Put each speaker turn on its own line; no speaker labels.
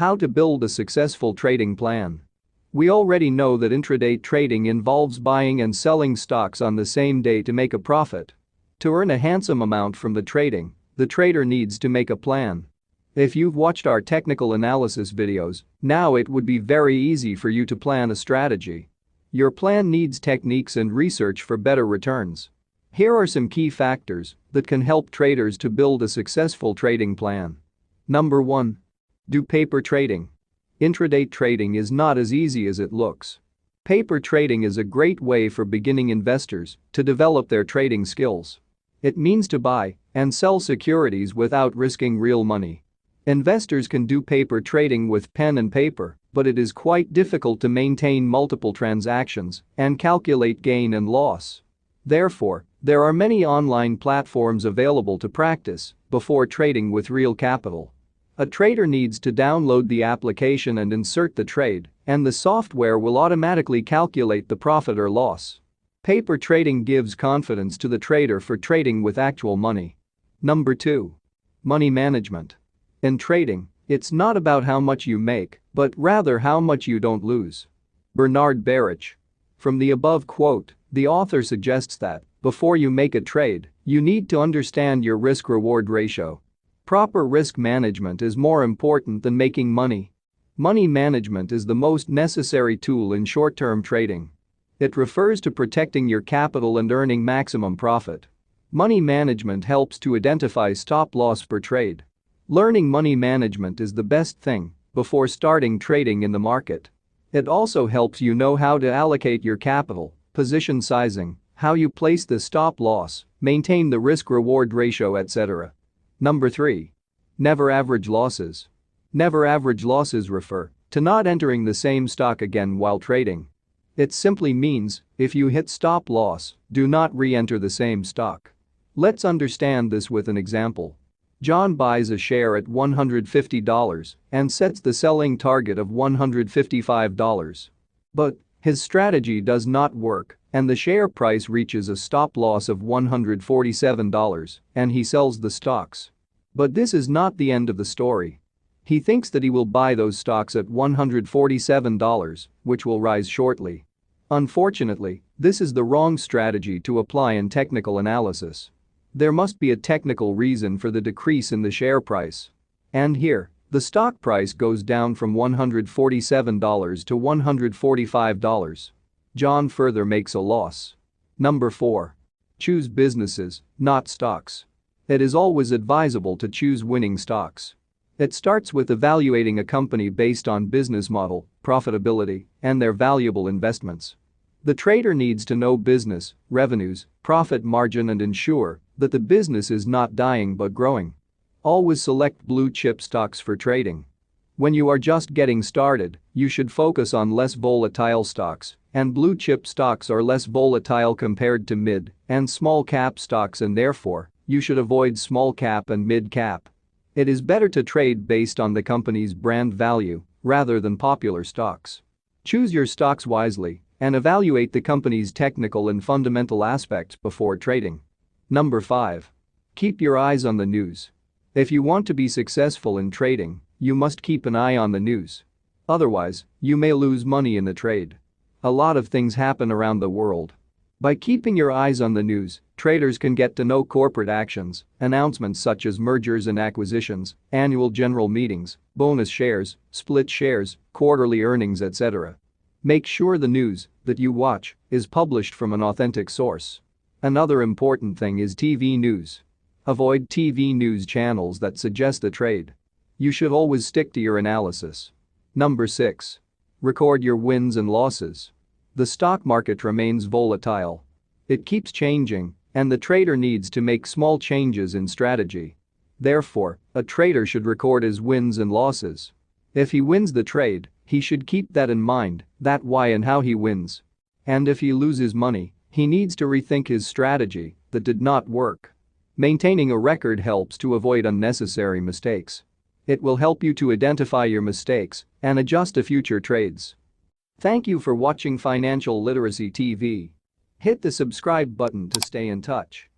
How to build a successful trading plan. We already know that intraday trading involves buying and selling stocks on the same day to make a profit. To earn a handsome amount from the trading, the trader needs to make a plan. If you've watched our technical analysis videos, now it would be very easy for you to plan a strategy. Your plan needs techniques and research for better returns. Here are some key factors that can help traders to build a successful trading plan. Number 1. Do paper trading. Intraday trading is not as easy as it looks. Paper trading is a great way for beginning investors to develop their trading skills. It means to buy and sell securities without risking real money. Investors can do paper trading with pen and paper, but it is quite difficult to maintain multiple transactions and calculate gain and loss. Therefore, there are many online platforms available to practice before trading with real capital. A trader needs to download the application and insert the trade, and the software will automatically calculate the profit or loss. Paper trading gives confidence to the trader for trading with actual money. Number 2. Money management. In trading, it's not about how much you make, but rather how much you don't lose. Bernard Baruch. From the above quote, the author suggests that, before you make a trade, you need to understand your risk-reward ratio. Proper risk management is more important than making money. Money management is the most necessary tool in short-term trading. It refers to protecting your capital and earning maximum profit. Money management helps to identify stop-loss per trade. Learning money management is the best thing before starting trading in the market. It also helps you know how to allocate your capital, position sizing, how you place the stop-loss, maintain the risk-reward ratio, etc. Number 3. Never average losses. Never average losses refer to not entering the same stock again while trading. It simply means, if you hit stop loss, do not re-enter the same stock. Let's understand this with an example. John buys a share at $150 and sets the selling target of $155. But his strategy does not work and the share price reaches a stop loss of $147 and he sells the stocks. But this is not the end of the story. He thinks that he will buy those stocks at $147, which will rise shortly. Unfortunately, this is the wrong strategy to apply in technical analysis. There must be a technical reason for the decrease in the share price. And here, the stock price goes down from $147 to $145. John further makes a loss. Number 4. Choose businesses, not stocks. It is always advisable to choose winning stocks. It starts with evaluating a company based on business model, profitability, and their valuable investments. The trader needs to know business, revenues, profit margin and ensure that the business is not dying but growing. Always select blue chip stocks for trading. When you are just getting started, you should focus on less volatile stocks, and blue chip stocks are less volatile compared to mid and small cap stocks and therefore, you should avoid small cap and mid cap. It is better to trade based on the company's brand value rather than popular stocks. Choose your stocks wisely and evaluate the company's technical and fundamental aspects before trading. Number 5. Keep your eyes on the news. If you want to be successful in trading, you must keep an eye on the news. Otherwise, you may lose money in the trade. A lot of things happen around the world. By keeping your eyes on the news, traders can get to know corporate actions, announcements such as mergers and acquisitions, annual general meetings, bonus shares, split shares, quarterly earnings, etc. Make sure the news that you watch is published from an authentic source. Another important thing is TV news. Avoid TV news channels that suggest a trade. You should always stick to your analysis. Number 6. Record your wins and losses. The stock market remains volatile. It keeps changing, and the trader needs to make small changes in strategy. Therefore, a trader should record his wins and losses. If he wins the trade, he should keep that in mind, that why and how he wins. And if he loses money, he needs to rethink his strategy that did not work. Maintaining a record helps to avoid unnecessary mistakes. It will help you to identify your mistakes and adjust to future trades. Thank you for watching Financial Literacy TV. Hit the subscribe button to stay in touch.